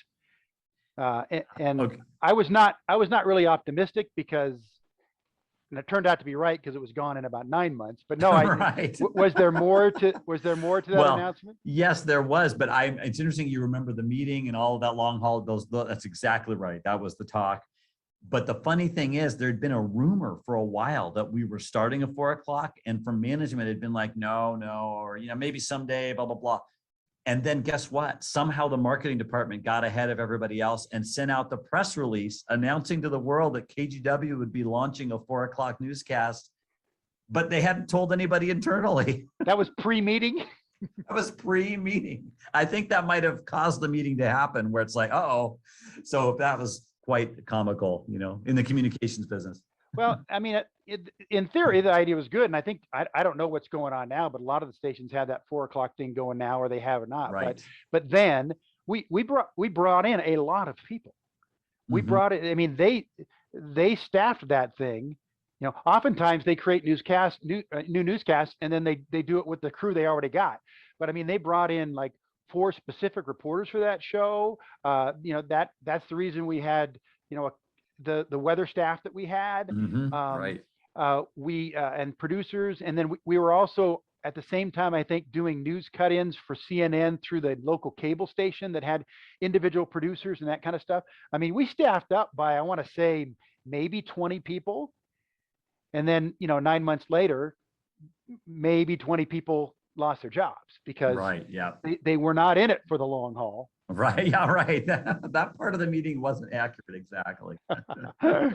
B: Okay. I was not really optimistic and it turned out to be right because it was gone in about 9 months. But no,
A: right.
B: Was there more to that announcement?
A: Yes, there was. But it's interesting you remember the meeting and all of that long haul. That's exactly right. That was the talk. But the funny thing is, there'd been a rumor for a while that we were starting at 4 o'clock, and from management had been like, no, or maybe someday, blah blah blah. And then guess what? Somehow the marketing department got ahead of everybody else and sent out the press release announcing to the world that KGW would be launching a 4 o'clock newscast, but they hadn't told anybody internally.
B: That was pre-meeting?
A: That was pre-meeting. I think that might have caused the meeting to happen where it's like, uh-oh. So that was quite comical, in the communications business.
B: Well, I mean, in theory, the idea was good. And I think, I don't know what's going on now, but a lot of the stations have that 4 o'clock thing going now, or they have or not.
A: Right.
B: But then we brought in a lot of people. We
A: Mhm.
B: brought it. I mean, they staffed that thing. You know, oftentimes they create new newscasts, and then they do it with the crew they already got. But I mean, they brought in like 4 specific reporters for that show. You know, that's the reason we had, you know, the weather staff that we had.
A: Mhm.
B: Um,
A: Right.
B: we and producers, and then we were also at the same time, I think, doing news cut-ins for CNN through the local cable station that had individual producers and that kind of stuff. I mean, we staffed up by, I want to say, maybe 20 people. And then, you know, 9 months later, maybe 20 people lost their jobs because
A: Right. Yeah.
B: they were not in it for the long haul.
A: Right. Yeah. Right. That part of the meeting wasn't accurate. Exactly.
B: uh,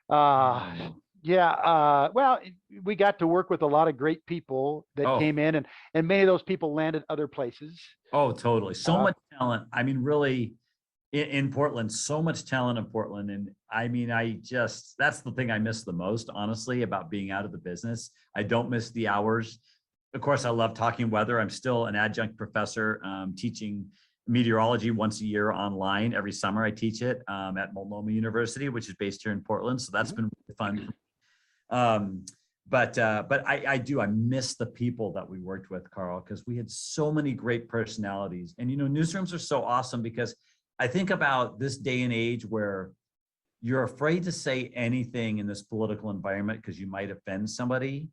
A: Oh.
B: yeah. Well, we got to work with a lot of great people that
A: Oh.
B: came in, and many of those people landed other places.
A: Oh, totally. So
B: Uh,
A: much talent. I mean, really, in Portland, so much talent in Portland. And I mean, that's the thing I miss the most, honestly, about being out of the business. I don't miss the hours. Of course, I love talking weather. I'm still an adjunct professor teaching meteorology once a year online. Every summer, I teach it at Multnomah University, which is based here in Portland. So that's
B: mhm.
A: been really fun. Um, but I miss the people that we worked with, Carl, because we had so many great personalities. And, you know, newsrooms are so awesome because I think about this day and age where you're afraid to say anything in this political environment because you might offend somebody.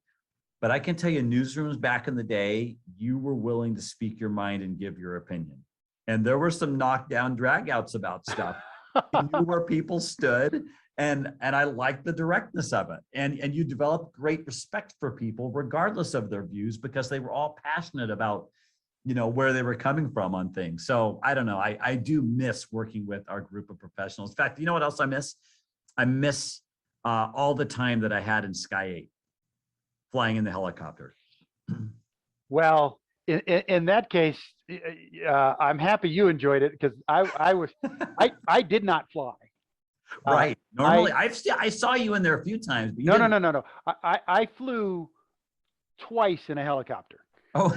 A: But I can tell you, newsrooms back in the day, you were willing to speak your mind and give your opinion. And there were some knockdown dragouts about stuff. You knew where people stood, and I liked the directness of it. And you developed great respect for people, regardless of their views, because they were all passionate about, you know, where they were coming from on things. So I don't know. I do miss working with our group of professionals. In fact, you know what else I miss? I miss all the time that I had in Sky 8, flying in the helicopter.
B: Well, in that case, I'm happy you enjoyed it because I did not fly. Uh,
A: Right.
B: I
A: Normally, I saw you in there a few times, but you
B: no, no,
A: didn't.
B: no, no, no. I flew twice in a helicopter.
A: Oh.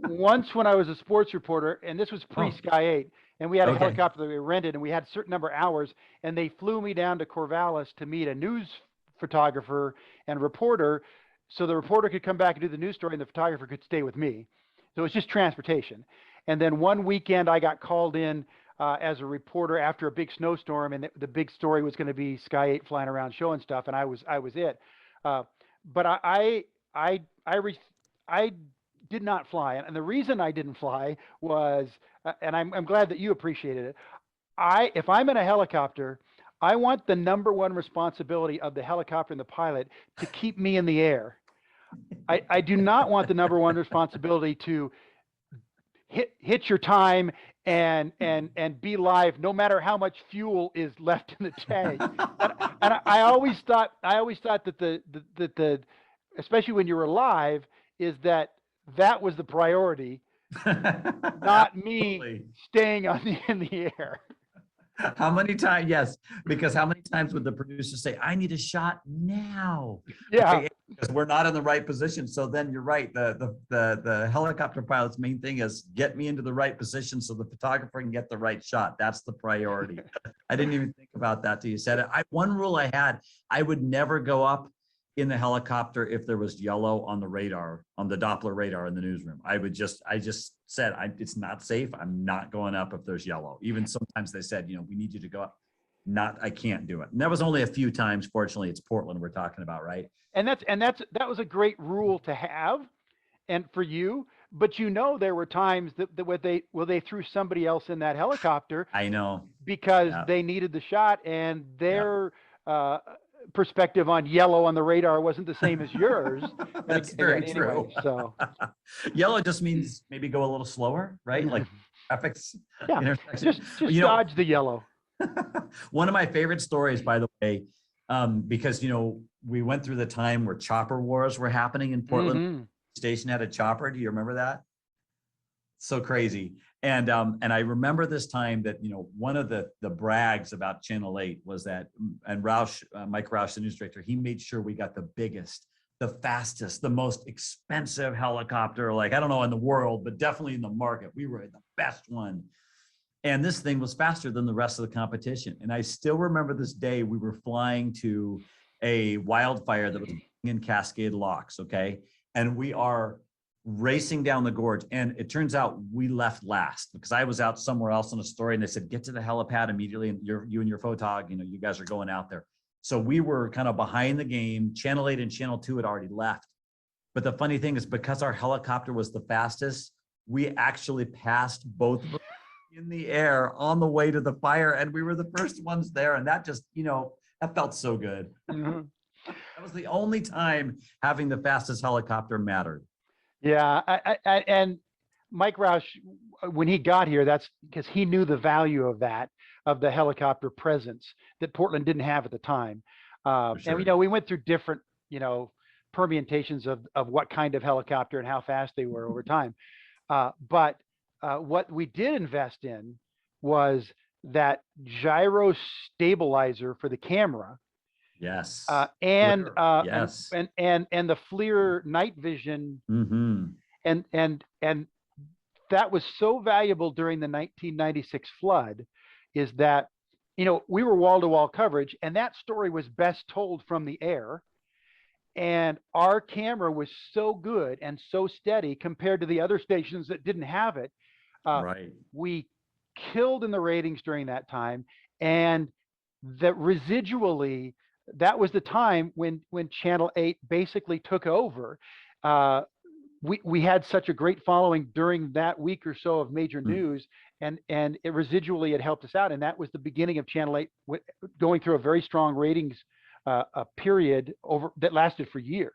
B: Once when I was a sports reporter, and this was
A: Oh,
B: pre-Sky 8, and we had a
A: okay.
B: helicopter that we rented, and we had a certain number of hours, and they flew me down to Corvallis to meet a news photographer and reporter, so the reporter could come back and do the news story, and the photographer could stay with me. So it's just transportation. And then one weekend, I got called in as a reporter after a big snowstorm, and the big story was going to be Sky 8 flying around showing stuff, and I was it. Uh, but I I re- I did not fly, and the reason I didn't fly was, and I'm glad that you appreciated it. If I'm in a helicopter, I want the number one responsibility of the helicopter and the pilot to keep me in the air. I do not want the number one responsibility to hit your time and be live no matter how much fuel is left in the tank. And I always thought that the especially when you were live is that was the priority, not me
A: Absolutely.
B: staying in the air.
A: How many times? Yes, because how many times would the producer say, "I need a shot now,"
B: Yeah.
A: right? Because we're not in the right position. So then you're right. The helicopter pilot's main thing is get me into the right position so the photographer can get the right shot. That's the priority. I didn't even think about that till you said it. One rule I had: I would never go up in the helicopter if there was yellow on the radar, on the Doppler radar in the newsroom. I just said, it's not safe. I'm not going up if there's yellow. Even sometimes they said, we need you to go up. I can't do it. And that was only a few times. Fortunately, it's Portland we're talking about, right?
B: And that was a great rule to have, and for you. But there were times that where they threw somebody else in that helicopter
A: I know.
B: because
A: Yeah.
B: they needed the shot, and
A: Yeah.
B: their perspective on yellow on the radar wasn't the same as yours.
A: That's very true.
B: Anyway, so
A: Yellow just means maybe go a little slower, right? Like traffic's
B: yeah,
A: intersection.
B: just dodge the yellow.
A: One of my favorite stories, by the way, because we went through the time where chopper wars were happening in Portland.
B: Mm-hmm.
A: Station had a chopper. Do you remember that? So crazy. And I remember this time that one of the brags about Channel 8 was that, and Mike Roush, the news director, he made sure we got the biggest, the fastest, the most expensive helicopter, like I don't know in the world, but definitely in the market. We were the best one. And this thing was faster than the rest of the competition. And I still remember this day, we were flying to a wildfire that was in Cascade Locks, okay? And we are racing down the gorge. And it turns out we left last because I was out somewhere else on a story and they said, get to the helipad immediately. And you and your photog, you guys are going out there. So we were kind of behind the game. Channel 8 and Channel 2 had already left. But the funny thing is, because our helicopter was the fastest, we actually passed both of them in the air on the way to the fire, and we were the first ones there. And that just, that felt so good.
B: Mm-hmm.
A: That was the only time having the fastest helicopter mattered.
B: Yeah, and Mike Roush, when he got here, that's because he knew the value of the helicopter presence that Portland didn't have at the time.
A: Sure.
B: And we went through different, permutations of what kind of helicopter and how fast they were over time. But what we did invest in was that gyro stabilizer for the camera.
A: Yes.
B: And
A: yes.
B: And the FLIR night vision.
A: Mm-hmm.
B: And that was so valuable during the 1996 flood, is that, we were wall-to-wall coverage, and that story was best told from the air. And our camera was so good and so steady compared to the other stations that didn't have it.
A: Right.
B: We killed in the ratings during that time. And that residually, that was the time when Channel 8 basically took over. We had such a great following during that week or so of major news, and it residually had helped us out. And that was the beginning of Channel 8 going through a very strong ratings a period that lasted for years.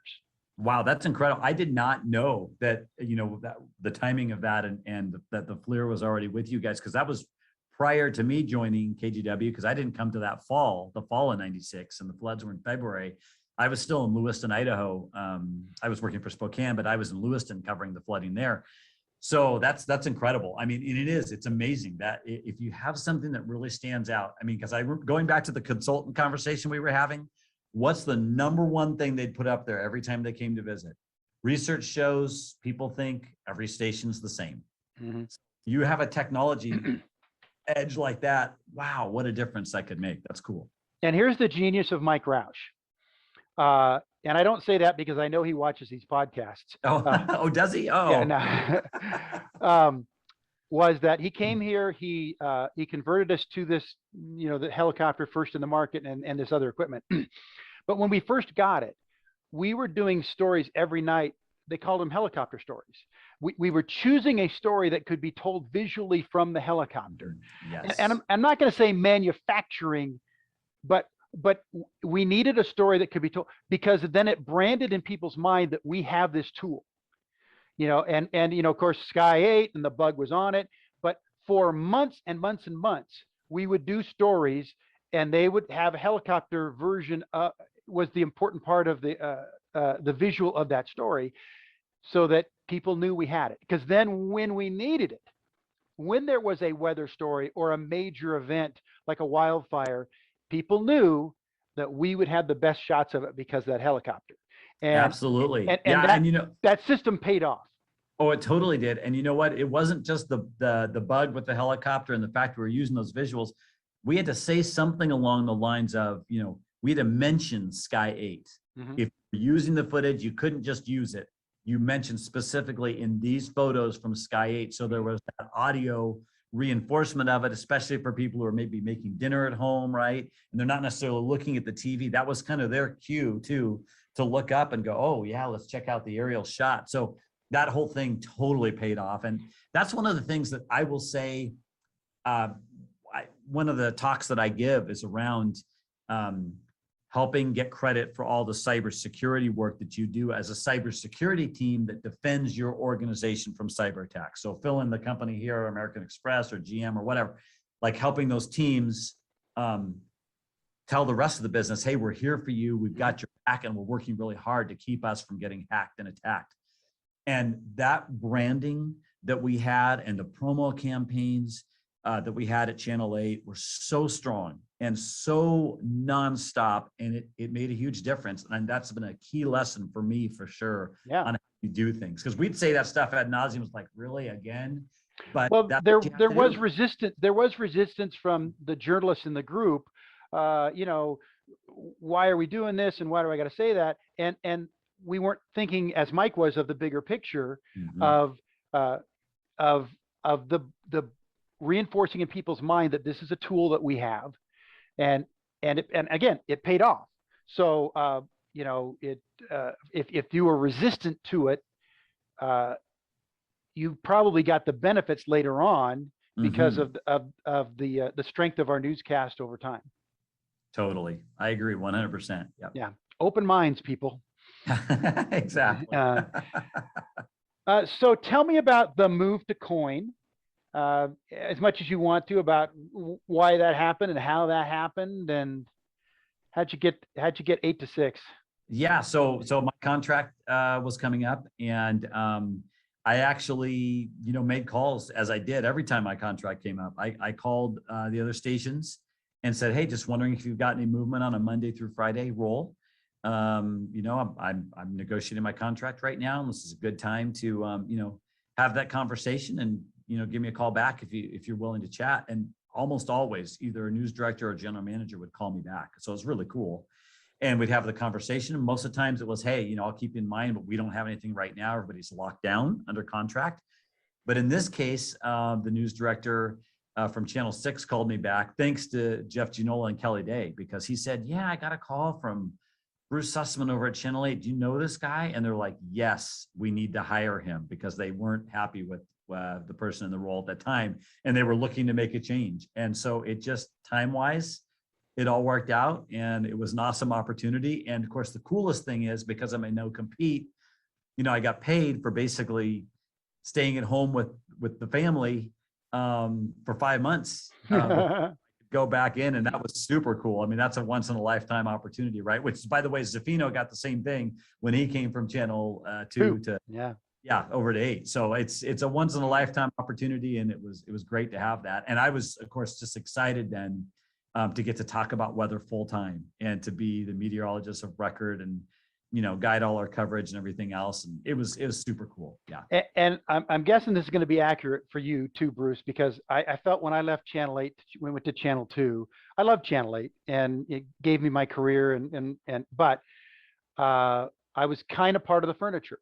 A: Wow, that's incredible. I did not know that, that the timing of that and that the FLIR was already with you guys, because that was prior to me joining KGW, because I didn't come to the fall of 96, and the floods were in February. I was still in Lewiston, Idaho. I was working for Spokane, but I was in Lewiston covering the flooding there. So that's incredible. I mean, it's amazing that if you have something that really stands out, because going back to the consultant conversation we were having, what's the number one thing they'd put up there every time they came to visit? Research shows people think every station's the same. Mm-hmm. You have a technology edge like that. Wow, what a difference that could make. That's cool.
B: And here's the genius of Mike Roush. And I don't say that because I know he watches these podcasts.
A: Oh, does he? Oh,
B: yeah, no. Was that he came here, he converted us to this, the helicopter first in the market and this other equipment. But when we first got it, we were doing stories every night. They called them helicopter stories. We were choosing a story that could be told visually from the helicopter.
A: Yes.
B: And I'm not going to say manufacturing, but we needed a story that could be told, because then it branded in people's mind that we have this tool. And of course, Sky 8 and the bug was on it. But for months and months and months, we would do stories, and they would have a helicopter version was the important part of the visual of that story, so that people knew we had it. Because then when we needed it, when there was a weather story or a major event like a wildfire, people knew that we would have the best shots of it because of that helicopter. And,
A: absolutely.
B: And that system paid off.
A: Oh, it totally did. And you know what? It wasn't just the bug with the helicopter and the fact we were using those visuals. We had to say something along the lines of, we had to mention Sky 8. Mm-hmm. If you're using the footage, you couldn't just use it. You mentioned specifically in these photos from Sky 8. So there was that audio reinforcement of it, especially for people who are maybe making dinner at home, right? And they're not necessarily looking at the TV. That was kind of their cue too, to look up and go, oh yeah, let's check out the aerial shot. So that whole thing totally paid off. And that's one of the things that I will say, one of the talks that I give is around helping get credit for all the cybersecurity work that you do as a cybersecurity team that defends your organization from cyber attacks. So fill in the company here, American Express or GM or whatever, like helping those teams tell the rest of the business, hey, we're here for you. We've got your back, and we're working really hard to keep us from getting hacked and attacked. And that branding that we had and the promo campaigns that we had at Channel 8 were so strong and so nonstop, and it made a huge difference. And that's been a key lesson for me, for sure, on how you do things. Because we'd say that stuff ad nauseum, was like, really, again? but
B: Well,
A: that's
B: there
A: what you have
B: there
A: to
B: was
A: do.
B: resistance. There was resistance from the journalists in the group. You know, why are we doing this, and why do I got to say that? And we weren't thinking, as Mike was, of the bigger picture
A: Mhm.
B: of uh, of of the reinforcing in people's mind that this is a tool that we have, and and again, it paid off. So you know, if you were resistant to it, uh, you probably got the benefits later on because
A: Mhm.
B: of the strength of our newscast over time.
A: Totally. I agree 100%. Yep.
B: Yeah, open minds, people.
A: Exactly.
B: Uh, so tell me about the move to Coin, as much as you want to, about why that happened and how that happened, and how'd you get 8 to 6?
A: Yeah, so my contract was coming up, and I actually, made calls as I did every time my contract came up. I called the other stations and said, "Hey, just wondering if you've got any movement on a Monday through Friday role. I'm negotiating my contract right now, and this is a good time to have that conversation, and give me a call back if you're willing to chat." And almost always, either a news director or a general manager would call me back. So it's really cool, and we'd have the conversation. And most of the times it was, "Hey, I'll keep you in mind, but we don't have anything right now. Everybody's locked down under contract." But in this case, the news director from Channel 6 called me back, thanks to Jeff Ginola and Kelly Day, because he said, "Yeah, I got a call from Bruce Sussman over at Channel 8. Do you know this guy?" And they're like, "Yes, we need to hire him," because they weren't happy with the person in the role at that time, and they were looking to make a change. And so it just, time-wise, it all worked out, and it was an awesome opportunity. And of course, the coolest thing is, because I'm a no compete, I got paid for basically staying at home with the family for 5 months before I could go back in, and that was super cool. I mean, that's a once in a lifetime opportunity, right? Which, by the way, Zaffino got the same thing when he came from Channel 2
B: Two.
A: to,
B: Yeah.
A: yeah, over to 8. So it's a once in a lifetime opportunity, and it was great to have that. And I was, of course, just excited then to get to talk about weather full time, and to be the meteorologist of record, and guide all our coverage and everything else. And it was super cool. Yeah.
B: And I'm guessing this is going to be accurate for you too, Bruce, because I felt when I left Channel 8, we went to Channel 2. I love Channel 8, and it gave me my career, but I was kind of part of the furniture.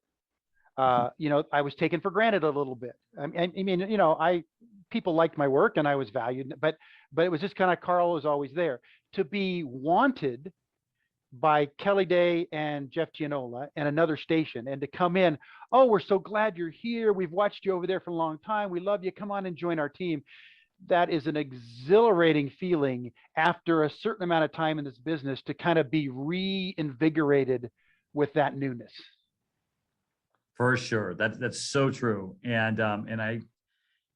B: I was taken for granted a little bit. I mean, people liked my work and I was valued, but it was just kind of, Carl was always there. To be wanted by Kelly Day and Jeff Gianola and another station, and to come in, "Oh, we're so glad you're here. We've watched you over there for a long time. We love you. Come on and join our team." That is an exhilarating feeling after a certain amount of time in this business, to kind of be reinvigorated with that newness.
A: For sure. That's so true. And I,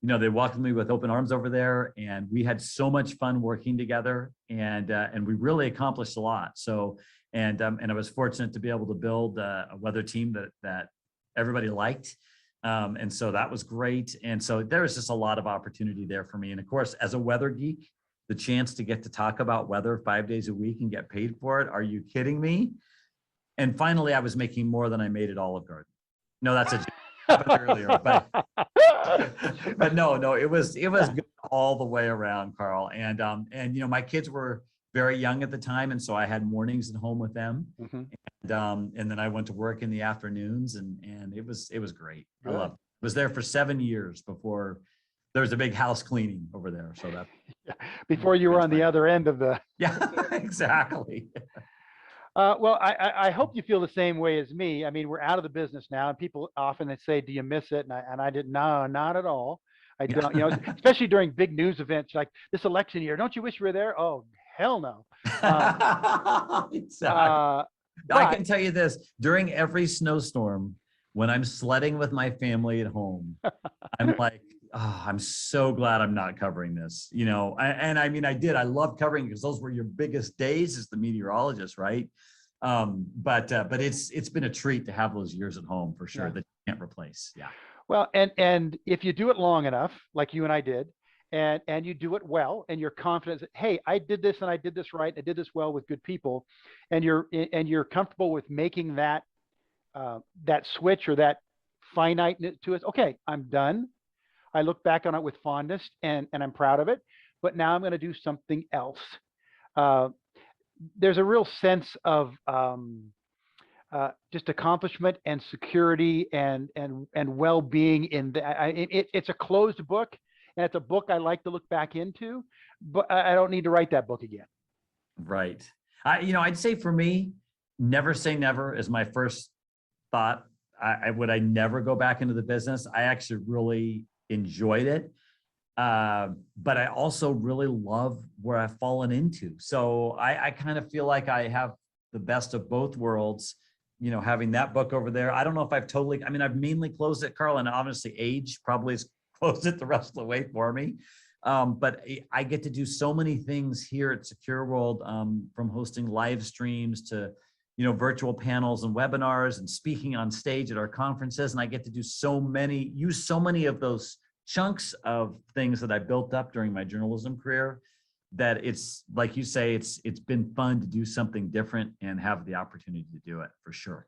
A: they welcomed me with open arms over there, and we had so much fun working together, and we really accomplished a lot. So, and I was fortunate to be able to build a weather team that everybody liked. And so that was great. And so there was just a lot of opportunity there for me. And of course, as a weather geek, the chance to get to talk about weather 5 days a week and get paid for it. Are you kidding me? And finally, I was making more than I made at Olive Garden. No, that's a joke. Happened earlier, but but no, it was good all the way around, Carl. And my kids were very young at the time, and so I had mornings at home with them,
B: Mhm.
A: and then I went to work in the afternoons, and it was great. I
B: Good.
A: loved it. I was there for 7 years before there was a big house cleaning over there, so that
B: Yeah. Before you were on the
A: transpired.
B: other end of the.
A: Yeah, exactly.
B: Well, I hope you feel the same way as me. I mean, we're out of the business now, and people often they say, "Do you miss it?" And I did, no, not at all. I don't. Especially during big news events like this election year. Don't you wish you were there? Oh, hell no.
A: Exactly. I
B: But
A: can tell you this, during every snowstorm, when I'm sledding with my family at home, I'm like, "Oh, I'm so glad I'm not covering this." And I mean, I love covering, because those were your biggest days as the meteorologist, right? But it's been a treat to have those years at home, for sure,
B: yeah.
A: that you can't replace. Yeah.
B: Well, and if you do it long enough, like you and I did, and you do it well, and you're confident that, hey, I did this and I did this right, I did this well with good people, and you're comfortable with making that switch, or that finite to it. Okay, I'm done. I look back on it with fondness, and I'm proud of it. But now I'm going to do something else. Uh, there's a real sense of just accomplishment and security and well-being in that. It's a closed book, and it's a book I like to look back into, but I don't need to write that book again.
A: Right. I'd say for me, never say never is my first thought. Would I never go back into the business? I actually really enjoyed it. But I also really love where I've fallen into. So I kind of feel like I have the best of both worlds, having that book over there. I don't know if I've I've mainly closed it, Carl, and obviously age probably has closed it the rest of the way for me. But I get to do so many things here at Secure World, from hosting live streams to, virtual panels and webinars and speaking on stage at our conferences. And I get to do use so many of those chunks of things that I built up during my journalism career, that it's like you say, it's been fun to do something different and have the opportunity to do it, for sure.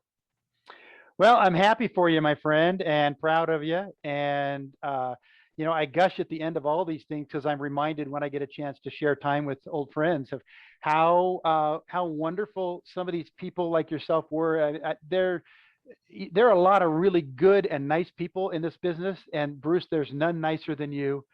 B: Well, I'm happy for you, my friend, and proud of you. And, I gush at the end of all these things because I'm reminded when I get a chance to share time with old friends of how wonderful some of these people like yourself were. There are a lot of really good and nice people in this business. And Bruce, there's none nicer than you.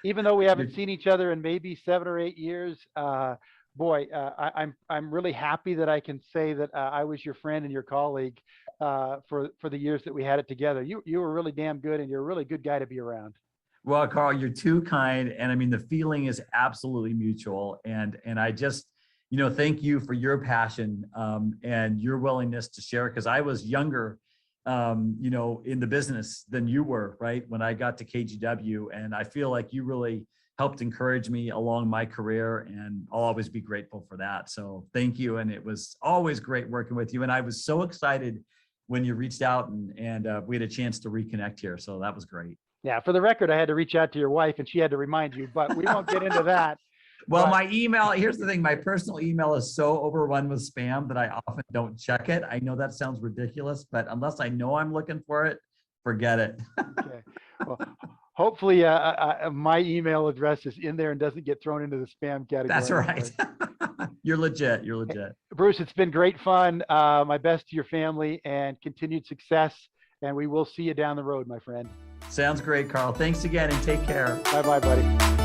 B: Even though we haven't seen each other in maybe 7 or 8 years, I'm really happy that I can say that I was your friend and your colleague for the years that we had it together. You were really damn good, and you're a really good guy to be around.
A: Well, Carl, you're too kind, and I mean the feeling is absolutely mutual. And I just, thank you for your passion and your willingness to share. Because I was younger, in the business than you were, right, when I got to KGW, and I feel like you really helped encourage me along my career, and I'll always be grateful for that. So thank you. And it was always great working with you. And I was so excited when you reached out and we had a chance to reconnect here. So that was great.
B: Yeah. For the record, I had to reach out to your wife and she had to remind you, but we won't get into that.
A: Well, my email, here's the thing. My personal email is so overrun with spam that I often don't check it. I know that sounds ridiculous, but unless I know I'm looking for it, forget it.
B: Okay. Well, hopefully my email address is in there and doesn't get thrown into the spam category.
A: That's right. You're legit. You're legit.
B: Bruce, it's been great fun. My best to your family and continued success. And we will see you down the road, my friend.
A: Sounds great, Carl. Thanks again and take care.
B: Bye-bye, buddy.